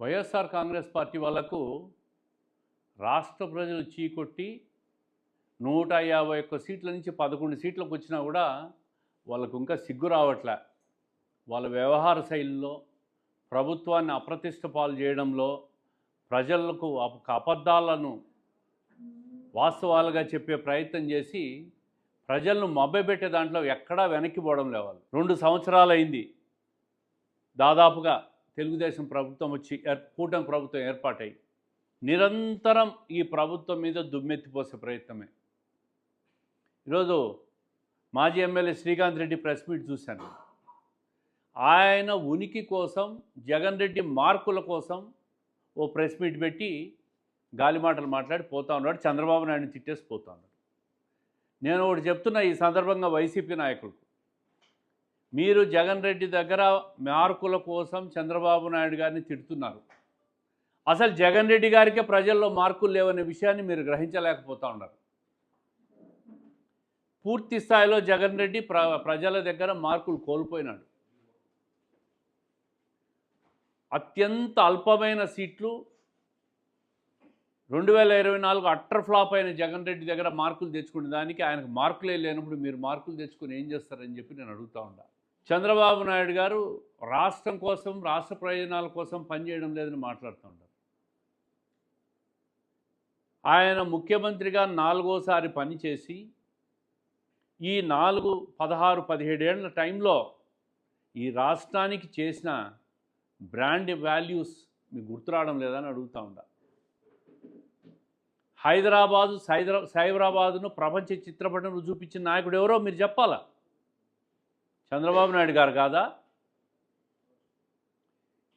YSR Congress party వాళ్లకు రాష్ట్ర ప్రజలు చీకొట్టి 151 సీట్ల నుంచి 11 సీట్లకు వచ్చినా కూడా వాళ్ళకు ఇంకా సిగ్గు రావట్లే. వాళ్ళ వ్యవహార శైలిలో ప్రభుత్వాన్ని అప్రతిష్ట పాలు చేయడంలో ప్రజలకు అబద్ధాలను వాస్తవాలుగా చెప్పే ప్రయత్నం చేసి ప్రజలను మభ్యపెట్టే దాంట్లో ఎక్కడా వెనక్కి పోవడం లేవాలి. 2 సంవత్సరాలైంది దాదాపుగా తెలుగుదేశం ప్రభుత్వం వచ్చి కూటమి ప్రభుత్వం ఏర్పాటై నిరంతరం ఈ ప్రభుత్వం మీద దుమ్మెత్తిపోసే ప్రయత్నమే. ఈరోజు మాజీ MLA Srikanth Reddy press meet చూశాను. ఆయన ఉనికి కోసం, జగన్ రెడ్డి మార్కుల కోసం ఓ ప్రెస్ మీట్ పెట్టి గాలి మాటలు మాట్లాడి పోతా ఉన్నాడు. చంద్రబాబు నాయుడిని తిట్టేసి పోతా ఉన్నాడు. నేను ఒకటి చెప్తున్నా ఈ సందర్భంగా వైసీపీ నాయకులకు, మీరు జగన్ రెడ్డి దగ్గర మార్కుల కోసం చంద్రబాబు నాయుడు గారిని తిడుతున్నారు. అసలు జగన్ రెడ్డి గారికే ప్రజల్లో మార్కులు లేవనే విషయాన్ని మీరు గ్రహించలేకపోతూ ఉన్నారు. పూర్తి స్థాయిలో జగన్ రెడ్డి ప్రజల దగ్గర మార్కులు కోల్పోయినాడు. అత్యంత అల్పమైన సీట్లు 2024 అట్టర్ ఫ్లాప్ అయిన జగన్ రెడ్డి దగ్గర మార్కులు తెచ్చుకునే దానికి ఆయనకు మార్కులే లేనప్పుడు మీరు మార్కులు తెచ్చుకుని ఏం చేస్తారని చెప్పి నేను అడుగుతూ ఉన్నా. చంద్రబాబు నాయుడు గారు రాష్ట్రం కోసం, రాష్ట్ర ప్రయోజనాల కోసం పనిచేయడం లేదని మాట్లాడుతూ ఉంటారు. ఆయన ముఖ్యమంత్రిగా 4వసారి పనిచేసి ఈ 16-17 ఏళ్ల టైంలో ఈ రాష్ట్రానికి చేసిన బ్రాండ్ వాల్యూస్ మీకు గుర్తురావడం లేదని అడుగుతూ ఉంటా. సైబరాబాదును ప్రపంచ చిత్రపటంలో చూపించిన నాయకుడు ఎవరో మీరు చెప్పాలా? చంద్రబాబు నాయుడు గారు కాదా?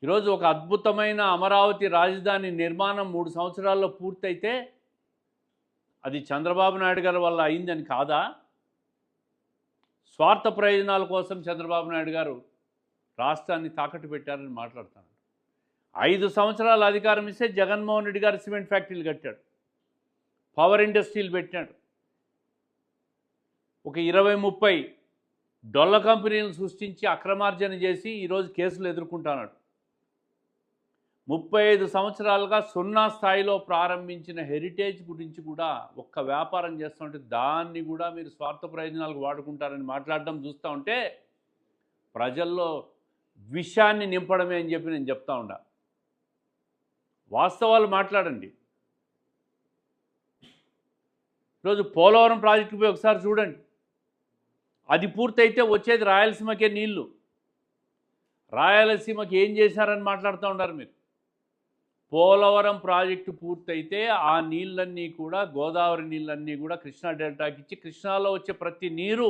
ఈరోజు ఒక అద్భుతమైన అమరావతి రాజధాని నిర్మాణం 3 సంవత్సరాల్లో పూర్తయితే అది చంద్రబాబు నాయుడు గారి వల్ల అయిందని కాదా? స్వార్థ ప్రయోజనాల కోసం చంద్రబాబు నాయుడు గారు రాష్ట్రాన్ని తాకట్టు పెట్టారని మాట్లాడుతున్నాడు. 5 సంవత్సరాల అధికారం ఇస్తే జగన్మోహన్ రెడ్డి గారు సిమెంట్ ఫ్యాక్టరీలు కట్టాడు, పవర్ ఇండస్ట్రీలు పెట్టాడు, ఒక 20-30 డొల్ల కంపెనీలను సృష్టించి అక్రమార్జన చేసి ఈరోజు కేసులు ఎదుర్కొంటున్నాడు. 35 సంవత్సరాలుగా 0 స్థాయిలో ప్రారంభించిన హెరిటేజ్ గురించి కూడా ఒక్క వ్యాపారం చేస్తుంటే దాన్ని కూడా మీరు స్వార్థ ప్రయోజనాలకు వాడుకుంటారని మాట్లాడడం చూస్తూ ఉంటే ప్రజల్లో విషాన్ని నింపడమే అని చెప్పి నేను చెప్తా ఉన్నా. వాస్తవాలు మాట్లాడండి. ఈరోజు పోలవరం ప్రాజెక్టుపై ఒకసారి చూడండి. అది పూర్తయితే వచ్చేది రాయలసీమకే నీళ్లు. రాయలసీమకి ఏం చేశారని మాట్లాడుతూ ఉన్నారు మీరు. పోలవరం ప్రాజెక్టు పూర్తయితే ఆ నీళ్ళన్నీ కూడా, గోదావరి నీళ్ళన్నీ కూడా కృష్ణా డెల్టాకి ఇచ్చి కృష్ణాలో వచ్చే ప్రతి నీరు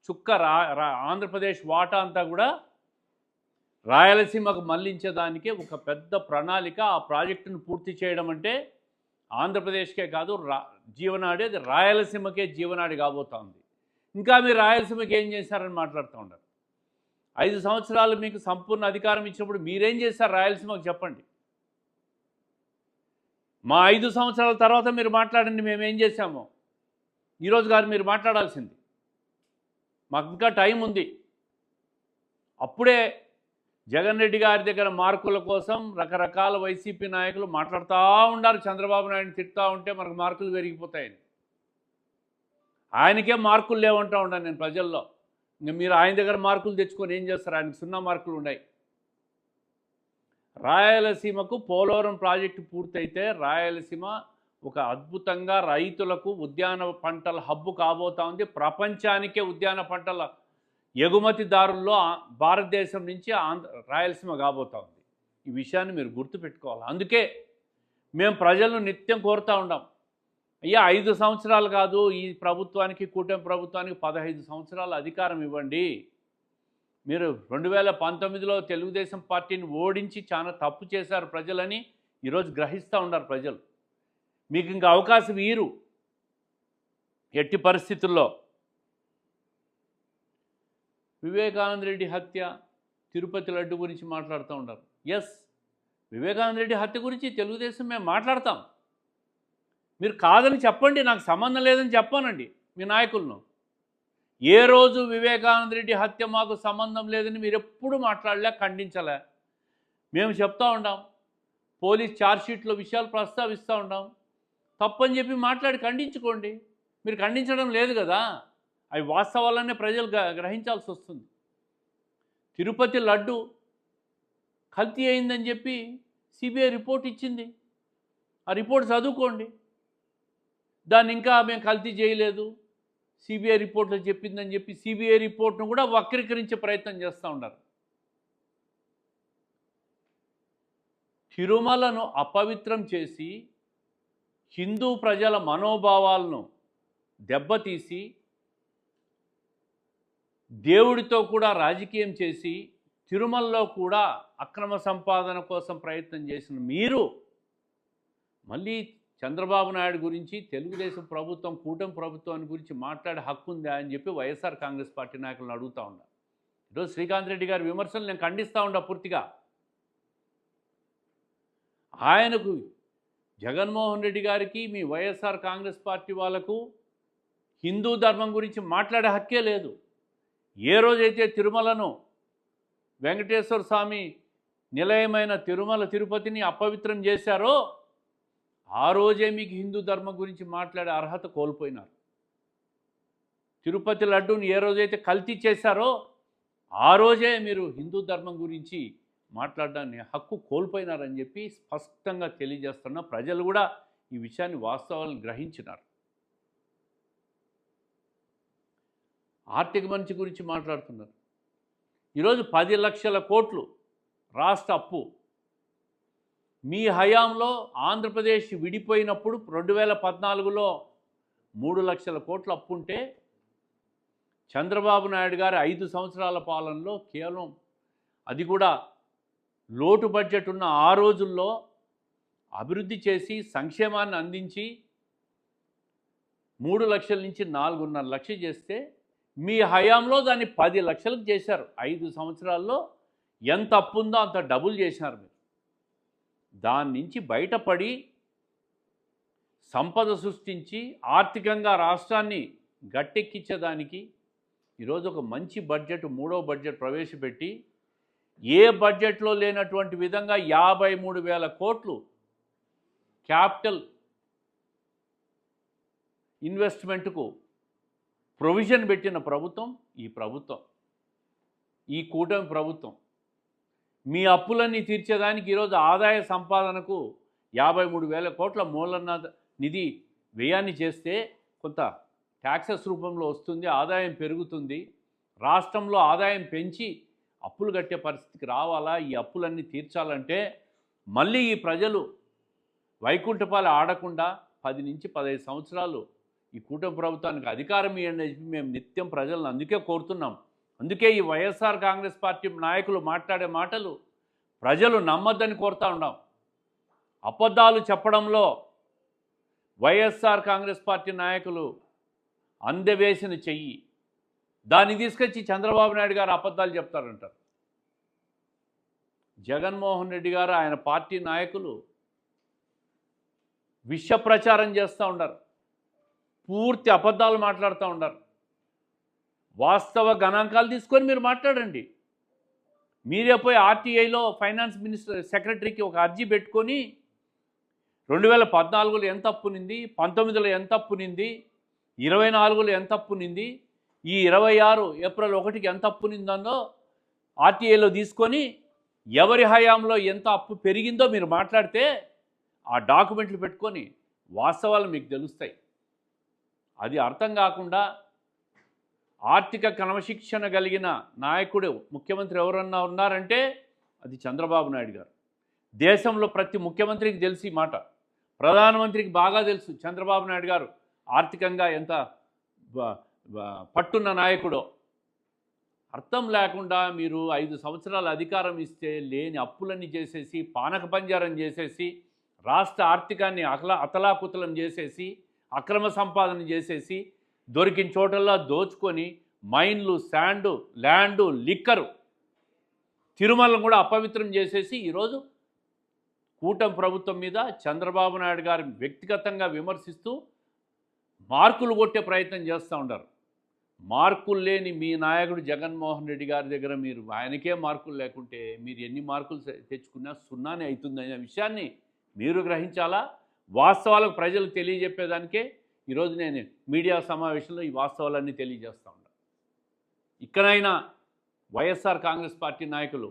చుక్క ఆంధ్రప్రదేశ్ వాటా అంతా కూడా రాయలసీమకు మళ్లించేదానికే ఒక పెద్ద ప్రణాళిక. ఆ ప్రాజెక్టును పూర్తి చేయడం అంటే ఆంధ్రప్రదేశ్కే కాదు జీవనాడి, అది రాయలసీమకే జీవనాడి కాబోతోంది. ఇంకా మీరు రాయలసీమకి ఏం చేశారని మాట్లాడుతూ ఉంటారు. 5 సంవత్సరాలు మీకు సంపూర్ణ అధికారం ఇచ్చినప్పుడు మీరేం చేశారు రాయలసీమకు చెప్పండి. మా 5 సంవత్సరాల తర్వాత మీరు మాట్లాడండి మేమేం చేశామో. ఈరోజు గారు మీరు మాట్లాడాల్సింది. మాకు ఇంకా టైం ఉంది. అప్పుడే జగన్ రెడ్డి గారి దగ్గర మార్కుల కోసం రకరకాల వైసీపీ నాయకులు మాట్లాడుతూ ఉన్నారు. చంద్రబాబు నాయుడిని తిడుతూ ఉంటే మనకు మార్కులు పెరిగిపోతాయని. ఆయనకే మార్కులు లేవంటూ ఉన్నాను నేను ప్రజల్లో. ఇంకా మీరు ఆయన దగ్గర మార్కులు తెచ్చుకొని ఏం చేస్తారు? ఆయనకు 0 మార్కులు ఉన్నాయి. రాయలసీమకు పోలవరం ప్రాజెక్టు పూర్తయితే రాయలసీమ ఒక అద్భుతంగా రైతులకు ఉద్యాన పంటల హబ్బు కాబోతా ఉంది. ప్రపంచానికే ఉద్యాన పంటల ఎగుమతిదారుల్లో భారతదేశం నుంచి రాయలసీమ కాబోతా ఉంది. ఈ విషయాన్ని మీరు గుర్తుపెట్టుకోవాలి. అందుకే మేము ప్రజలను నిత్యం కోరుతూ ఉన్నాం, అయ్యా 5 సంవత్సరాలు కాదు, ఈ ప్రభుత్వానికి, కూటమి ప్రభుత్వానికి 15 సంవత్సరాల అధికారం ఇవ్వండి. మీరు 2019లో తెలుగుదేశం పార్టీని ఓడించి చాలా తప్పు చేశారు ప్రజలని ఈరోజు గ్రహిస్తూ ఉన్నారు ప్రజలు. మీకు ఇంకా అవకాశం ఇయ్యరు ఎట్టి పరిస్థితుల్లో. వివేకానంద రెడ్డి హత్య, తిరుపతి లడ్డు గురించి మాట్లాడుతూ ఉంటారు. ఎస్, వివేకానంద రెడ్డి హత్య గురించి తెలుగుదేశం మేము మాట్లాడతాం. మీరు కాదని చెప్పండి, నాకు సంబంధం లేదని చెప్పానండి మీ నాయకులను. ఏ రోజు వివేకానంద రెడ్డి హత్య మాకు సంబంధం లేదని మీరు ఎప్పుడు మాట్లాడలే, ఖండించలే. మేము చెప్తా ఉంటాం, పోలీస్ ఛార్జ్షీట్లో విషయాలు ప్రస్తావిస్తూ ఉన్నాం. తప్పని చెప్పి మాట్లాడి ఖండించుకోండి. మీరు ఖండించడం లేదు కదా, అవి వాస్తవాలనే ప్రజలు గ్రహించాల్సి వస్తుంది. తిరుపతి లడ్డు కల్తీ అయిందని చెప్పి సిబిఐ రిపోర్ట్ ఇచ్చింది. ఆ రిపోర్ట్ చదువుకోండి. దాన్ని ఇంకా మేము కల్తీ చేయలేదు, సిబిఐ రిపోర్ట్లో చెప్పిందని చెప్పి సిబిఐ రిపోర్ట్ను కూడా వక్రీకరించే ప్రయత్నం చేస్తూ ఉన్నారు. తిరుమలను అపవిత్రం చేసి హిందూ ప్రజల మనోభావాలను దెబ్బతీసి దేవుడితో కూడా రాజకీయం చేసి తిరుమలలో కూడా అక్రమ సంపాదన కోసం ప్రయత్నం చేసిన మీరు మళ్ళీ చంద్రబాబు నాయుడు గురించి, తెలుగుదేశం ప్రభుత్వం, కూటమి ప్రభుత్వాన్ని గురించి మాట్లాడే హక్కు ఉందా అని చెప్పి వైఎస్ఆర్ కాంగ్రెస్ పార్టీ నాయకులను అడుగుతూ ఉన్నా. ఈరోజు శ్రీకాంత్ రెడ్డి గారి విమర్శలు నేను ఖండిస్తూ ఉండా పూర్తిగా. ఆయనకు, జగన్మోహన్ రెడ్డి గారికి, మీ వైఎస్ఆర్ కాంగ్రెస్ పార్టీ వాళ్లకు హిందూ ధర్మం గురించి మాట్లాడే హక్కే లేదు. ఏ రోజైతే తిరుమలను, వెంకటేశ్వర స్వామి నిలయమైన తిరుమల తిరుపతిని అపవిత్రం చేశారో ఆ రోజే మీకు హిందూ ధర్మం గురించి మాట్లాడే అర్హత కోల్పోయినారు. తిరుపతి లడ్డూని ఏ రోజైతే కల్తీ చేశారో ఆ రోజే మీరు హిందూ ధర్మం గురించి మాట్లాడడాన్ని హక్కు కోల్పోయినారని చెప్పి స్పష్టంగా తెలియజేస్తున్న ప్రజలు కూడా ఈ విషయాన్ని, వాస్తవాలను గ్రహించినారు. ఆర్థిక మంచి గురించి మాట్లాడుతున్నారు. ఈరోజు 10 లక్షల కోట్లు రాష్ట్ర అప్పు. మీ హయాంలో ఆంధ్రప్రదేశ్ విడిపోయినప్పుడు 2014లో 3 లక్షల కోట్ల అప్పు ఉంటే చంద్రబాబు నాయుడు గారి 5 సంవత్సరాల పాలనలో కేవలం, అది కూడా లోటు బడ్జెట్ ఉన్న ఆ రోజుల్లో అభివృద్ధి చేసి సంక్షేమాన్ని అందించి 3 లక్షల నుంచి 4.5 లక్షలు చేస్తే మీ హయాంలో దాన్ని 10 లక్షలకు చేశారు. 5 సంవత్సరాల్లో ఎంత అప్పు ఉందో అంత డబుల్ చేశారు మీరు. దాని నుంచి బయటపడి సంపద సృష్టించి ఆర్థికంగా రాష్ట్రాన్ని గట్టెక్కించేదానికి ఈరోజు ఒక మంచి బడ్జెట్, 3వ బడ్జెట్ ప్రవేశపెట్టి ఏ బడ్జెట్లో లేనటువంటి విధంగా 53,000 కోట్లు క్యాపిటల్ ఇన్వెస్ట్మెంట్కు ప్రొవిజన్ పెట్టిన ప్రభుత్వం ఈ ప్రభుత్వం, ఈ కూటమి ప్రభుత్వం. మీ అప్పులన్నీ తీర్చేదానికి ఈరోజు ఆదాయ సంపాదనకు 53,000 కోట్ల మూలన నిధి వ్యయాన్ని చేస్తే కొంత ట్యాక్సెస్ రూపంలో వస్తుంది, ఆదాయం పెరుగుతుంది. రాష్ట్రంలో ఆదాయం పెంచి అప్పులు కట్టే పరిస్థితికి రావాలా? ఈ అప్పులన్నీ తీర్చాలంటే మళ్ళీ ఈ ప్రజలు వైకుంఠపాలు ఆడకుండా 10 నుంచి 15 సంవత్సరాలు ఈ కూటమి ప్రభుత్వానికి అధికారం ఇవ్వండి అని చెప్పి మేము నిత్యం ప్రజలను అందుకే కోరుతున్నాం. అందుకే ఈ వైఎస్ఆర్ కాంగ్రెస్ పార్టీ నాయకులు మాట్లాడే మాటలు ప్రజలు నమ్మద్దని కోరుతూ ఉన్నాం. అబద్ధాలు చెప్పడంలో వైఎస్ఆర్ కాంగ్రెస్ పార్టీ నాయకులు అందవేసిన చెయ్యి, దాన్ని తీసుకొచ్చి చంద్రబాబు నాయుడు గారు అబద్ధాలు చెప్తారంటారు. జగన్మోహన్ రెడ్డి గారు, ఆయన పార్టీ నాయకులు విష ప్రచారం చేస్తూ ఉన్నారు, పూర్తి అబద్ధాలు మాట్లాడుతూ ఉన్నారు. వాస్తవ గణాంకాలు తీసుకొని మీరు మాట్లాడండి. మీరే పోయి ఆర్టీఐలో ఫైనాన్స్ మినిస్టర్ సెక్రటరీకి ఒక అర్జీ పెట్టుకొని 2014లో ఎంత అప్పునింది, 19లో ఎంత అప్పునింది, 24లో ఎంత అప్పునింది, ఈ 26 ఏప్రిల్ 1కి ఎంత అప్పునిందో ఆర్టీఐలో తీసుకొని ఎవరి హయాంలో ఎంత అప్పు పెరిగిందో మీరు మాట్లాడితే ఆ డాక్యుమెంట్లు పెట్టుకొని వాస్తవాలు మీకు తెలుస్తాయి. అది అర్థం కాకుండా ఆర్థిక క్రమశిక్షణ కలిగిన నాయకుడు, ముఖ్యమంత్రి ఎవరన్నా ఉన్నారంటే అది చంద్రబాబు నాయుడు గారు. దేశంలో ప్రతి ముఖ్యమంత్రికి తెలిసి మాట, ప్రధానమంత్రికి బాగా తెలుసు చంద్రబాబు నాయుడు గారు ఆర్థికంగా ఎంత పట్టున్న నాయకుడో. అర్థం లేకుండా మీరు 5 సంవత్సరాల అధికారం ఇస్తే లేని అప్పులన్నీ చేసేసి, పానక పంజారం చేసేసి, రాష్ట్ర ఆర్థికాన్ని అతలాకుతలం చేసేసి, అక్రమ సంపాదన చేసేసి, దొరికిన చోటల్లా దోచుకొని మైన్లు, శాండు, ల్యాండు, లిక్కరు, తిరుమలను కూడా అపవిత్రం చేసేసి ఈరోజు కూటమి ప్రభుత్వం మీద చంద్రబాబు నాయుడు గారు వ్యక్తిగతంగా విమర్శిస్తూ మార్కులు కొట్టే ప్రయత్నం చేస్తూ ఉంటారు. మార్కులు లేని మీ నాయకుడు జగన్మోహన్ రెడ్డి గారి దగ్గర మీరు ఆయనకే మార్కులు లేకుంటే మీరు ఎన్ని మార్కులు తెచ్చుకున్నా సున్నానే అవుతుందనే విషయాన్ని మీరు గ్రహించాలా. వాస్తవాలకు ప్రజలకు తెలియజెప్పేదానికే ఈరోజు నేను మీడియా సమావేశంలో ఈ వాస్తవాలన్నీ తెలియజేస్తా ఉన్నా. ఇక్కడైనా వైఎస్ఆర్ కాంగ్రెస్ పార్టీ నాయకులు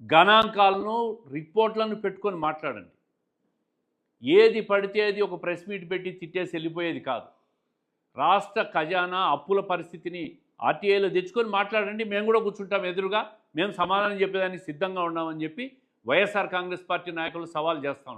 గణాంకాలను రిపోర్ట్లను పెట్టుకొని మాట్లాడండి. ఏది పడితే అది ఒక ప్రెస్ మీట్ పెట్టి తిట్టేసి వెళ్ళిపోయేది కాదు. రాష్ట్ర ఖజానా అప్పుల పరిస్థితిని ఆర్టీఐలో తెచ్చుకొని మాట్లాడండి. మేము కూడా కూర్చుంటాం ఎదురుగా, మేము సమాధానం చెప్పేదానికి సిద్ధంగా ఉన్నామని చెప్పి వైఎస్ఆర్ కాంగ్రెస్ పార్టీ నాయకులు సవాల్ చేస్తూ ఉంటారు.